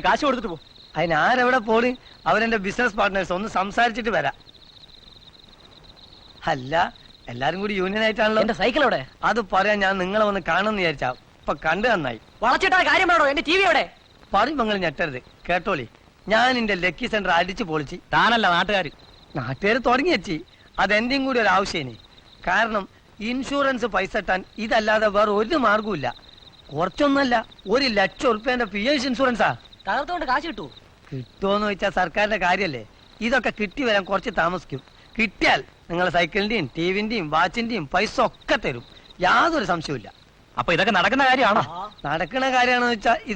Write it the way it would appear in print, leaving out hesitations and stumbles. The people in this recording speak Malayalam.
കാശ് കൊടുത്തിട്ട് പോ. അതിനാരെവിടെ പോണ്? അവരെന്റെ ബിസിനസ് പാർട്ട്നേഴ്സ്, ഒന്ന് സംസാരിച്ചിട്ട് വരാം. അല്ല, എല്ലാരും കൂടി യൂണിയൻ ആയിട്ടാണല്ലോ. എന്റെ സൈക്കിൾ എവിടെ? അത് പറയാൻ ഞാൻ നിങ്ങളെ വന്ന് കാണുമെന്ന് വിചാരിച്ചാ. ഇപ്പൊ കണ്ടു നന്നായി. വളച്ചിട്ടാ കാര്യം പറയണോ? എന്റെ TV എവിടെ? പറയുമ്പോ നിങ്ങൾ ഞെട്ടരുത്, കേട്ടോളി. ഞാൻ എന്റെ ലക്കി സെന്റർ അടിച്ചു പൊളിച്ച്. താനല്ല, നാട്ടുകാർ തുടങ്ങി വെച്ചി. അതെന്റെയും കൂടി ഒരു ആവശ്യേനെ. കാരണം ഇൻഷുറൻസ് പൈസ ഇട്ടാൻ ഇതല്ലാതെ വേറെ ഒരു മാർഗവും. കുറച്ചൊന്നല്ല, 1 ലക്ഷം ഉറുപ്പ്യന്റെ PF ഇൻഷുറൻസാ. തകർത്തുകൊണ്ട് കാശ് കിട്ടൂ? കിട്ടുമോന്ന് ചോദിച്ചാൽ സർക്കാരിന്റെ കാര്യല്ലേ. ഇതൊക്കെ കിട്ടി വരാൻ കുറച്ച് താമസിക്കും. കിട്ടിയാൽ നിങ്ങളെ സൈക്കിളിന്റെയും TVന്റെയും വാച്ചിന്റെയും പൈസ ഒക്കെ തരും. യാതൊരു സംശയവും. അപ്പൊ ഇതൊക്കെ നടക്കുന്ന കാര്യമാണോ? നടക്കുന്ന കാര്യമാണെന്ന് വെച്ചാൽ